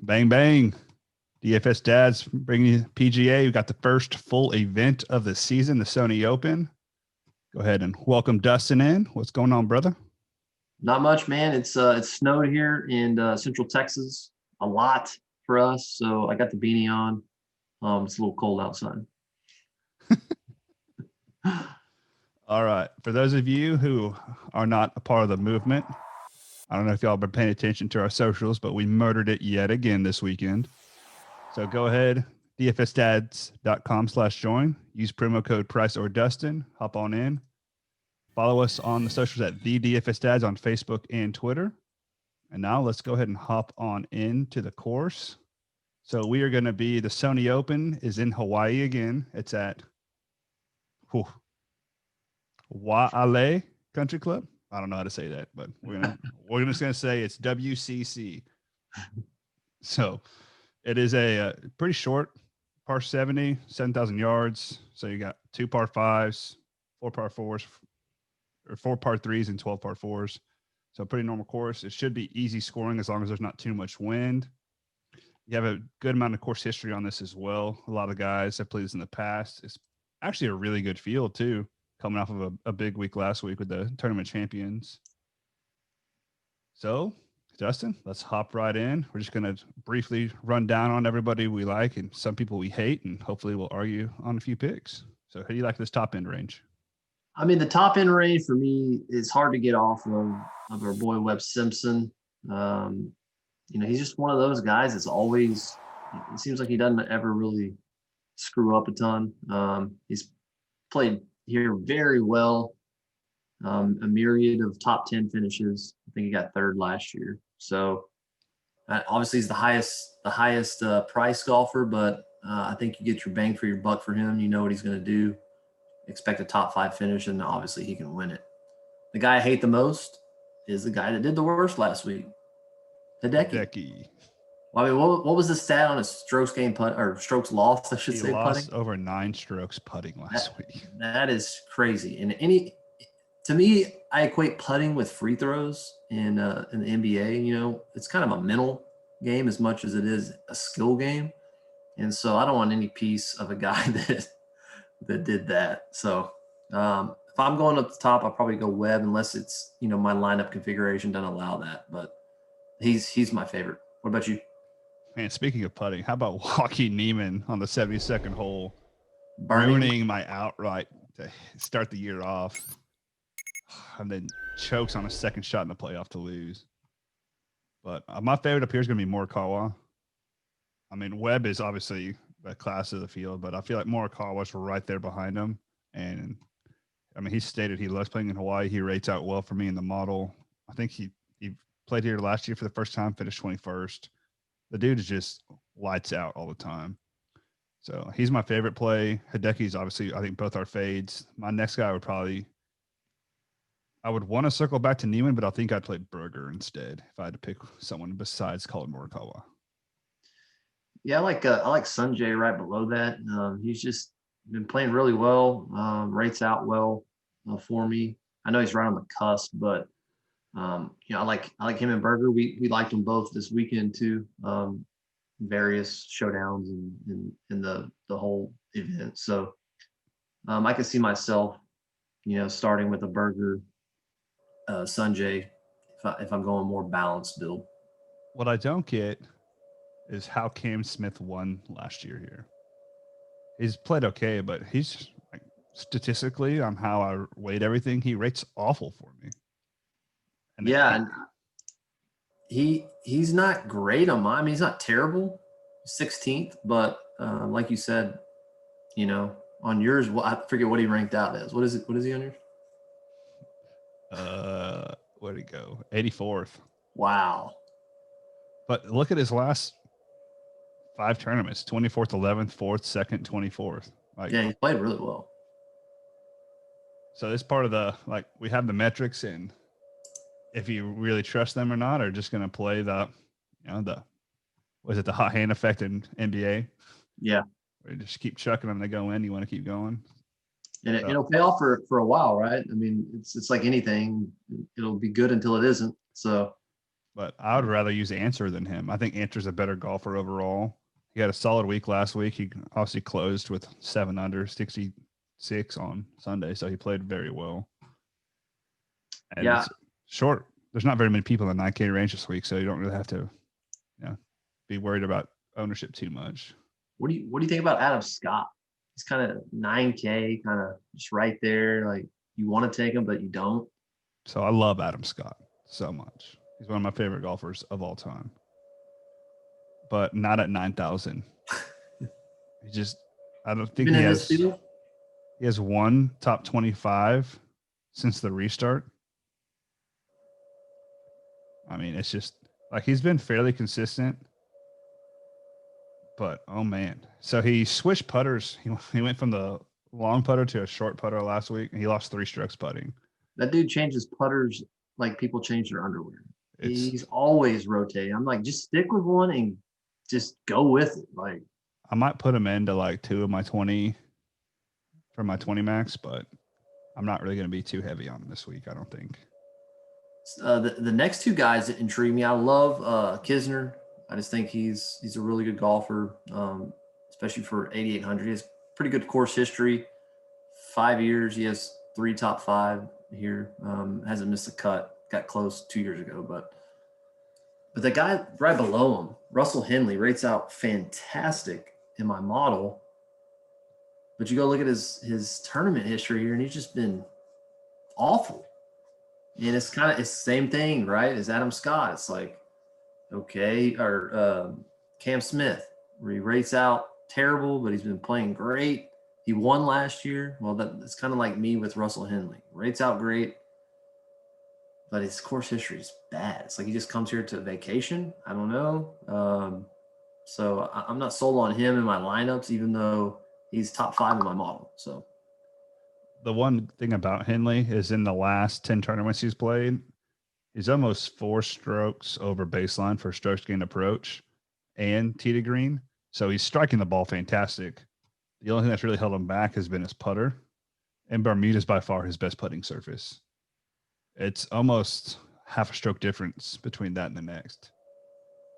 Bang, bang. DFS Dads bringing you PGA. We got the first full event of the season, the Sony Open. Go ahead and welcome Dustin in. What's going on, brother? Not much, man. It's snowed here in Central Texas a lot for us, so I got the beanie on. It's a little cold outside. All right. For those of you who are not a part of the movement, I don't know if y'all have been paying attention to our socials, but we murdered it yet again this weekend. So go ahead, dfsdads.com/join. Use promo code Price or Dustin. Hop on in. Follow us on the socials at the DFS Dads on Facebook and Twitter. And now let's go ahead and hop on into the course. So we are going to be, the Sony Open is in Hawaii again. It's at Wa'ale Country Club. I don't know how to say that, but we're just going to say it's WCC. So it is a pretty short par 70, 7,000 yards. So you got 2 par 5s, 4 par 4s, or 4 par 3s and 12 par 4s. So a pretty normal course. It should be easy scoring as long as there's not too much wind. You have a good amount of course history on this as well. A lot of guys have played this in the past. It's actually a really good field too, coming off of a big week last week with the tournament champions. So, Dustin, let's hop right in. We're just going to briefly run down on everybody we like and some people we hate, and hopefully we'll argue on a few picks. So how do you like this top end range? I mean, the top end range for me is hard to get off of our boy Webb Simpson. He's just one of those guys that's always, it seems like he doesn't ever really screw up a ton. He's played here very well. A myriad of top 10 finishes. I think he got third last year. So obviously he's the highest price golfer, but I think you get your bang for your buck for him. You know what he's going to do. Expect a top 5 finish, and obviously he can win it. The guy I hate the most is the guy that did the worst last week, Hideki. Well, I mean, what was the stat on his strokes gained putt or strokes lost? I should say lost putting over 9 strokes putting last week. That is crazy. And to me, I equate putting with free throws in the NBA. You know, it's kind of a mental game as much as it is a skill game. And so I don't want any piece of a guy that did that. So if I'm going up the top, I'll probably go Webb unless it's, my lineup configuration doesn't allow that. But he's my favorite. What about you? Man, speaking of putting, how about Joaquin Niemann on the 72nd hole, ruining my outright to start the year off, and then chokes on a second shot in the playoff to lose. But my favorite up here is going to be Morikawa. I mean, Webb is obviously the class of the field, but I feel like Morikawa's right there behind him. And I mean, he stated he loves playing in Hawaii. He rates out well for me in the model. I think he played here last year for the first time, finished 21st. The dude is just lights out all the time. So he's my favorite play. Hideki's obviously, I think both are fades. My next guy I would want to circle back to Niemann, but I think I'd play Berger instead if I had to pick someone besides Colin Morikawa. Yeah, I like Sanjay right below that. He's just been playing really well. Rates out well for me. I know he's right on the cusp, but I like him and Berger. We liked them both this weekend too. Various showdowns and the whole event. So I can see myself, starting with a Berger, Sanjay, if I'm going more balanced build. What I don't get is how Cam Smith won last year here. He's played okay, but he's statistically on how I weighed everything, he rates awful for me. And he's not great on mine. I mean, he's not terrible, 16th, but like you said, on yours, I forget what he ranked out as. What is it? What is he on yours? Where'd he go? 84th. Wow. But look at his last 5 tournaments: 24th, 11th, 4th, 2nd, 24th. Yeah, he played really well. So this part of we have the metrics, and if you really trust them or not, or just going to play the hot hand effect in NBA? Yeah. Where you just keep chucking them, they go in, you want to keep going. And it'll pay off for a while, right? I mean, it's like anything. It'll be good until it isn't. So but I would rather use Answer than him. I think Answer's a better golfer overall. He had a solid week last week. He obviously closed with 7 under, 66 on Sunday, so he played very well. And it's short. There's not very many people in the 9K range this week, so you don't really have to, be worried about ownership too much. What do you think about Adam Scott? He's kind of 9K, kind of just right there. Like you want to take him, but you don't. So I love Adam Scott so much. He's one of my favorite golfers of all time, but not at 9,000. I don't think he has one top 25 since the restart. I mean, it's just like he's been fairly consistent, but oh man. So he switched putters. He went from the long putter to a short putter last week, and he lost 3 strokes putting. That dude changes putters like people change their underwear. He's always rotating. I'm like, just stick with one and just go with it. Like, I might put him into like 2 of my 20 for my 20 max, but I'm not really going to be too heavy on him this week, I don't think. The next 2 guys that intrigue me, I love Kisner. I just think he's a really good golfer, especially for 8,800. He has pretty good course history. 5 years, he has 3 top 5 here. Hasn't missed a cut. Got close 2 years ago, but the guy right below him, Russell Henley, rates out fantastic in my model. But you go look at his tournament history here, and he's just been awful. And it's the same thing, right? As Adam Scott. It's like, okay, or Cam Smith, where he rates out terrible, but he's been playing great. He won last year. Well, that's kind of like me with Russell Henley. Rates out great, but his course history is bad. It's like he just comes here to vacation. I don't know. So I'm not sold on him in my lineups, even though he's top 5 in my model. So the one thing about Henley is in the last 10 tournaments he's played, he's almost 4 strokes over baseline for strokes gained approach and tee to green. So he's striking the ball fantastic. The only thing that's really held him back has been his putter, and Bermuda's by far his best putting surface. It's almost half a stroke difference between that and the next.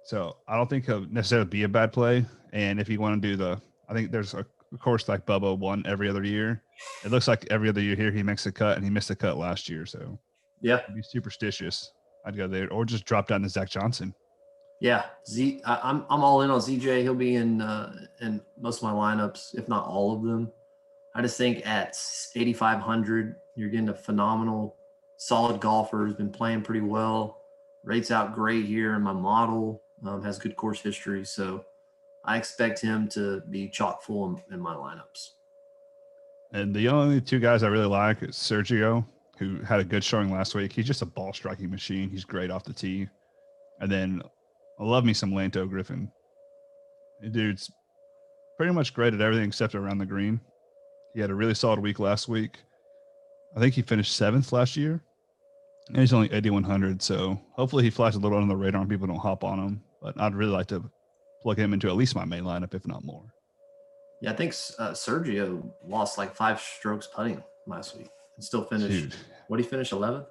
So I don't think he'll necessarily be a bad play. And if you want to do I think there's a course like Bubba won every other year. It looks like every other year here he makes a cut, and he missed a cut last year. So yeah, be superstitious. I'd go there, or just drop down to Zach Johnson. Yeah, I'm all in on ZJ. He'll be in most of my lineups, if not all of them. I just think at 8,500, you're getting a phenomenal, solid golfer who's been playing pretty well. Rates out great here in my model. Has good course history, so I expect him to be chock full in my lineups. And the only 2 guys I really like is Sergio, who had a good showing last week. He's just a ball striking machine. He's great off the tee. And then I love me some Lanto Griffin. Dude's pretty much great at everything except around the green. He had a really solid week last week. I think he finished 7th last year. And he's only 8,100. So hopefully he flies a little under the radar and people don't hop on him. But I'd really like to plug him into at least my main lineup, if not more. Yeah, I think Sergio lost like 5 strokes putting last week and still finished. Dude. What did he finish, 11th?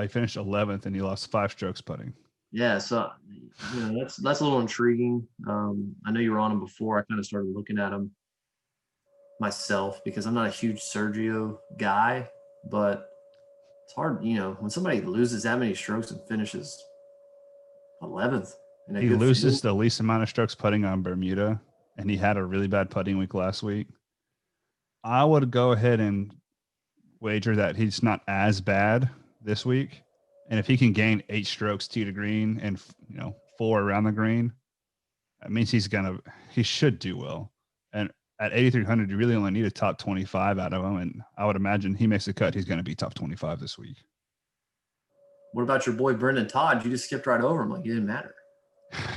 He finished 11th, and he lost 5 strokes putting. Yeah, so that's a little intriguing. I know you were on him before. I kind of started looking at him myself because I'm not a huge Sergio guy, but it's hard, when somebody loses that many strokes and finishes 11th. He loses the least amount of strokes putting on Bermuda, and he had a really bad putting week last week. I would go ahead and wager that he's not as bad this week. And if he can gain 8 strokes tee to green and 4 around the green, that means he should do well. And at 8,300, you really only need a top 25 out of him. And I would imagine he makes a cut, he's going to be top 25 this week. What about your boy Brendan Todd? You just skipped right over him like it didn't matter.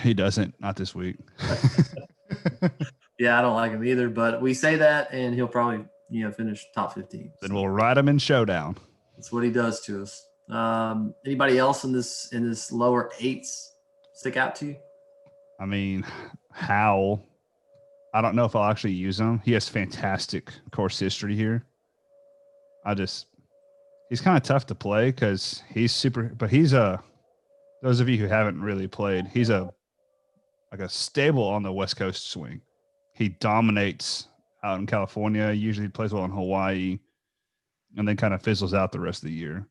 He doesn't, not this week. Yeah, I don't like him either, but we say that and he'll probably, finish top 15. Then we'll ride him in showdown. That's what he does to us. Anybody else in this lower 8s stick out to you? I mean, Howell. I don't know if I'll actually use him. He has fantastic course history here. He's kind of tough to play because he's super, but he's those of you who haven't really played, he's a stable on the West Coast swing. He dominates out in California, usually plays well in Hawaii, and then kind of fizzles out the rest of the year.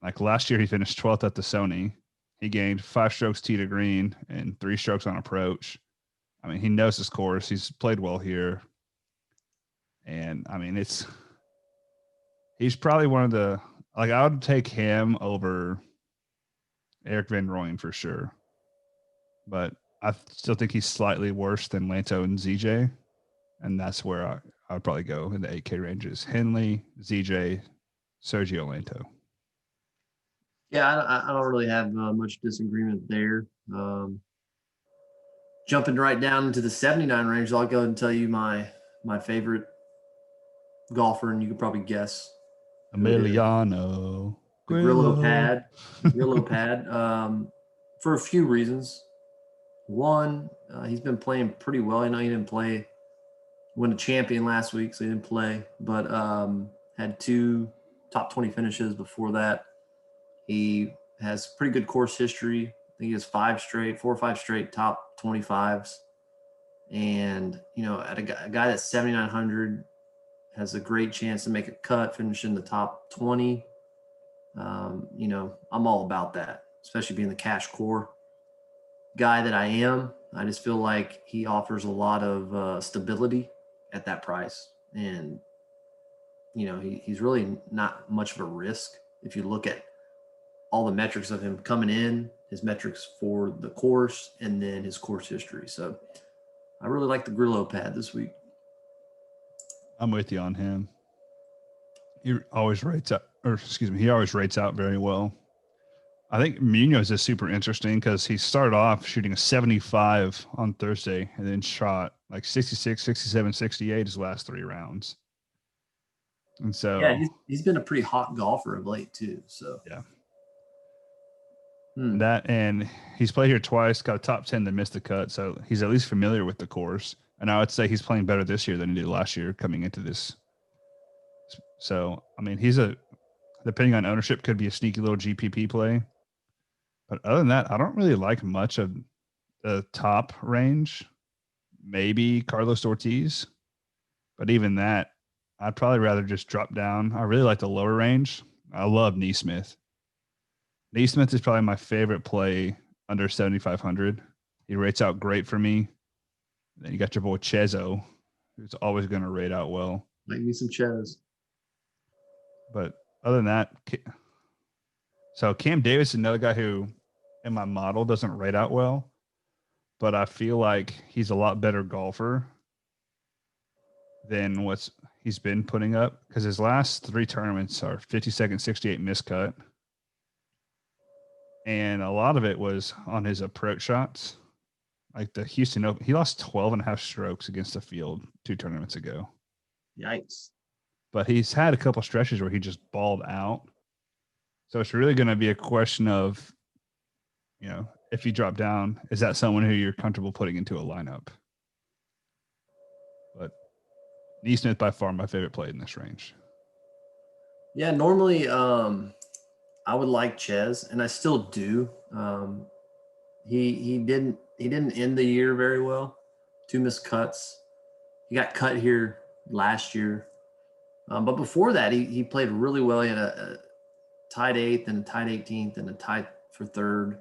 Like last year, he finished 12th at the Sony. He gained 5 strokes tee to green and 3 strokes on approach. I mean, he knows his course. He's played well here. And I mean, he's probably one of the, like, I would take him over Eric Van Rooyen for sure. But I still think he's slightly worse than Lanto and ZJ. And that's where I would probably go in the 8K ranges. Henley, ZJ, Sergio Lanto. Yeah, I don't really have much disagreement there. Jumping right down into the 79 range, I'll go and tell you my favorite golfer, and you could probably guess. Emiliano Grillo pad. Grillo pad. For a few reasons. One, he's been playing pretty well. I know he didn't play, win a champion last week, so he didn't play, but had 2 top 20 finishes before that. He has pretty good course history. I think he has 4 or 5 straight top 25s. And, you know, at a guy that's 7,900 has a great chance to make a cut, finish in the top 20. You know, I'm all about that, especially being the cash core guy that I am. I just feel like he offers a lot of stability at that price. And, you know, he's really not much of a risk if you look at all the metrics of him coming in, his metrics for the course, and then his course history. So I really like the Grillo pad this week. I'm with you on him. He always rates out very well. I think Munoz is super interesting because he started off shooting a 75 on Thursday and then shot like 66, 67, 68 his last 3 rounds. And so yeah, he's been a pretty hot golfer of late too. So yeah. That, and he's played here twice, got a top 10, then missed the cut. So he's at least familiar with the course. And I would say he's playing better this year than he did last year coming into this. So, I mean, depending on ownership, could be a sneaky little GPP play. But other than that, I don't really like much of the top range. Maybe Carlos Ortiz. But even that, I'd probably rather just drop down. I really like the lower range. I love Neesmith. Neesmith is probably my favorite play under 7,500. He rates out great for me. Then you got your boy Chezo, who's always going to rate out well. Might need some Chez. But other than that, so Cam Davis is another guy who in my model doesn't rate out well, but I feel like he's a lot better golfer than what he's been putting up because his last 3 tournaments are 52nd, 68 miscut. And a lot of it was on his approach shots. Like the Houston Open, he lost 12.5 strokes against the field 2 tournaments ago. Yikes. But he's had a couple stretches where he just balled out. So it's really going to be a question of, you know, if you drop down, is that someone who you're comfortable putting into a lineup? But Neesmith by far my favorite play in this range. Yeah, normally I would like Chez, and I still do. He didn't end the year very well. 2 missed cuts. He got cut here last year, but before that, he played really well. He had a tied 8th and a tied 18th and a tied for 3rd.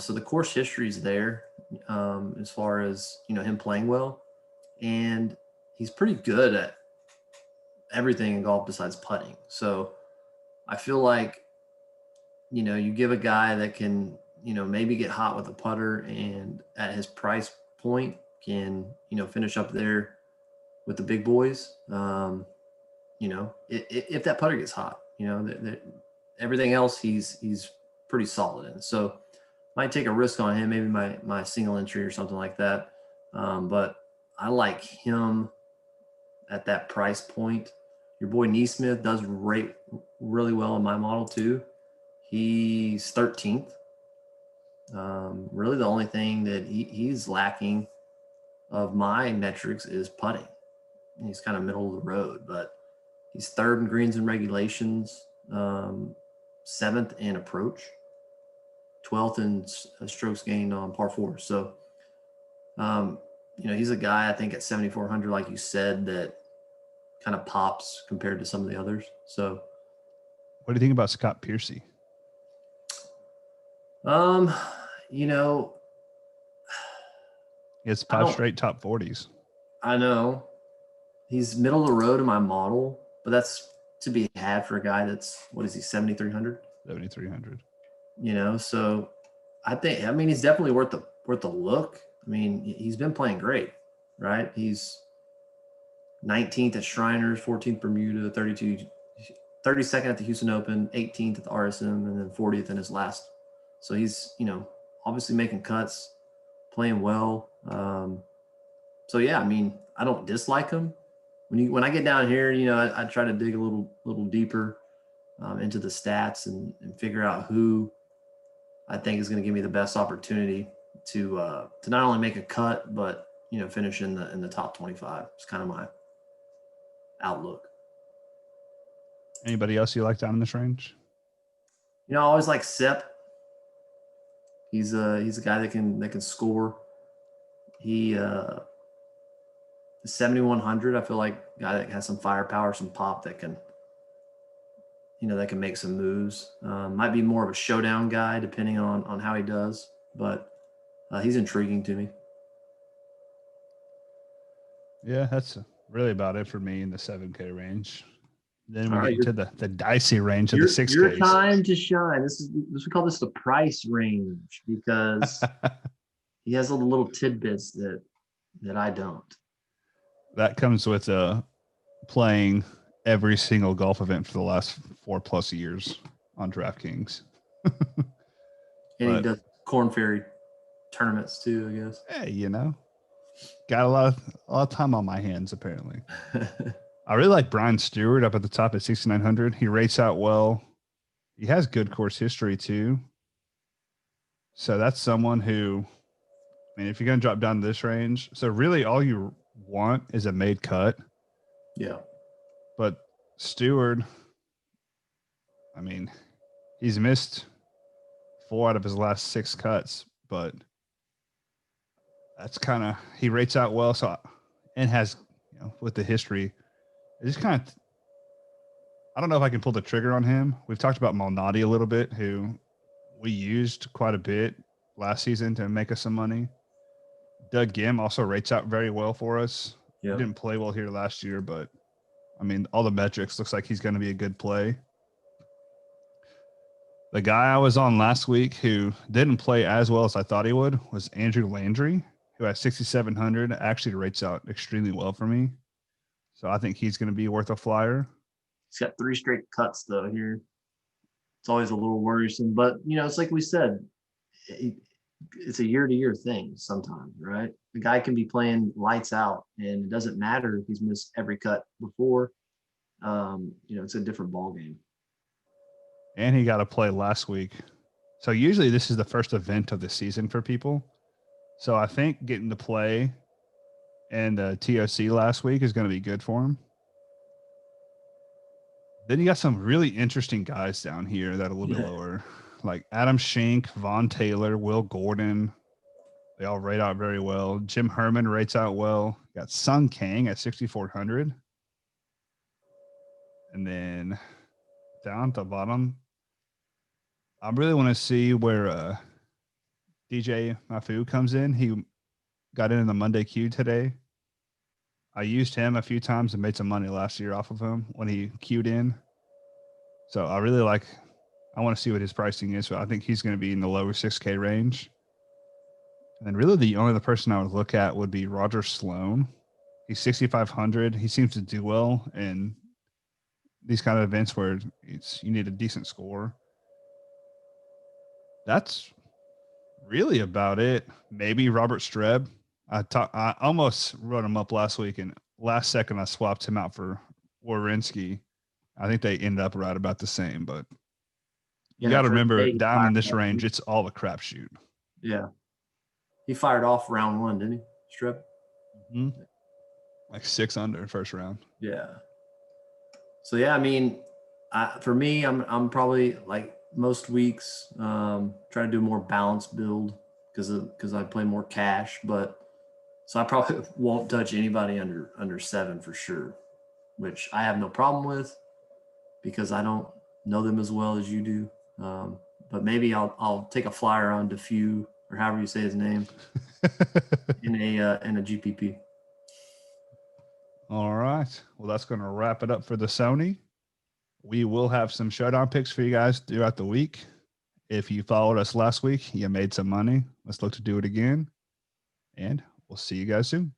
So the course history is there as far as, you know, him playing well, and he's pretty good at everything in golf besides putting. So I feel like, you know, you give a guy that can, you know, maybe get hot with a putter and at his price point can, you know, finish up there with the big boys. You know, if that putter gets hot, you know, everything else he's pretty solid in. So might take a risk on him, maybe my single entry or something like that. But I like him at that price point. Your boy Neesmith does rate really well in my model too. He's 13th. Really the only thing that he's lacking of my metrics is putting. He's kind of middle of the road, but he's 3rd in greens and regulations, 7th in approach, 12th in strokes gained on par 4. So, he's a guy I think at 7,400, like you said, that kind of pops compared to some of the others. So, what do you think about Scott Piercy? You know, He has 5 straight top 40s. I know he's middle of the road in my model, but that's to be had for a guy that's, what is he, 7,300? 7,300. So I mean, he's definitely worth the look. I mean, he's been playing great, right? He's 19th at Shriners, 14th Bermuda, 32nd at the Houston Open, 18th at the RSM, and then 40th in his last. So he's, obviously making cuts, playing well. So yeah, I mean, I don't dislike him. When I get down here, I try to dig a little deeper into the stats and figure out who I think is going to give me the best opportunity to not only make a cut, but finish in the top 25. It's kind of my outlook. Anybody else you like down in this range? I always like Sepp. He's a guy that can score. He the 7,100. I feel like a guy that has some firepower, some pop that can make some moves. Might be more of a showdown guy depending on how he does, but he's intriguing to me. Yeah, that's really about it for me in the 7K range. Then we get into the dicey range of the 6Ks. Your time to shine. We call this the price range because he has all the little tidbits that I don't. That comes with playing every single golf event for the last 4+ years on DraftKings. And he does Corn Ferry tournaments too, I guess. Hey, got a lot of time on my hands apparently. I really like Brian Stewart up at the top at 6,900. He rates out well. He has good course history too. So that's someone who, I mean, if you're going to drop down to this range, so really all you want is a made cut. Yeah. But Stewart, I mean, he's missed 4 out of his last 6 cuts, but that's kind of, he rates out well. So, and has, with the history, it's just kind of, I don't know if I can pull the trigger on him. We've talked about Malnati a little bit, who we used quite a bit last season to make us some money. Doug Gim also rates out very well for us. Yeah. He didn't play well here last year, but I mean, all the metrics looks like he's going to be a good play. The guy I was on last week who didn't play as well as I thought he would was Andrew Landry, who at 6,700 actually rates out extremely well for me. So I think he's going to be worth a flyer. He's got 3 straight cuts though here. It's always a little worrisome, but it's like we said, it's a year-to-year thing sometimes, right? The guy can be playing lights out, and it doesn't matter if he's missed every cut before. It's a different ball game. And he got to play last week. So usually this is the first event of the season for people. So I think getting to play and the TOC last week is going to be good for him. Then you got some really interesting guys down here that are a little bit lower, like Adam Schenk, Vaughn Taylor, Will Gordon. They all rate out very well. Jim Herman rates out well. Got Sung Kang at 6,400. And then down at the bottom, I really want to see where DJ Mafu comes in. He got in the Monday queue today. I used him a few times and made some money last year off of him when he queued in. So I want to see what his pricing is. So I think he's going to be in the lower 6K range. And then really the only other person I would look at would be Roger Sloan. He's 6,500. He seems to do well in these kind of events where you need a decent score. That's really about it. Maybe Robert Streb. I almost wrote him up last week, and last second I swapped him out for Wawrinski. I think they ended up right about the same, but you got to remember down in this range, it's all a crapshoot. Yeah. He fired off round 1, didn't he, Streb? Mm-hmm. Like 6 under first round. Yeah. So yeah, I mean, for me, I'm probably like most weeks. Try to do a more balanced build because I play more cash, but so I probably won't touch anybody under 7 for sure, which I have no problem with because I don't know them as well as you do. But maybe I'll take a flyer on Defu or however you say his name in a GPP. All right. Well, that's going to wrap it up for the Sony. We will have some showdown picks for you guys throughout the week. If you followed us last week, you made some money. Let's look to do it again. And we'll see you guys soon.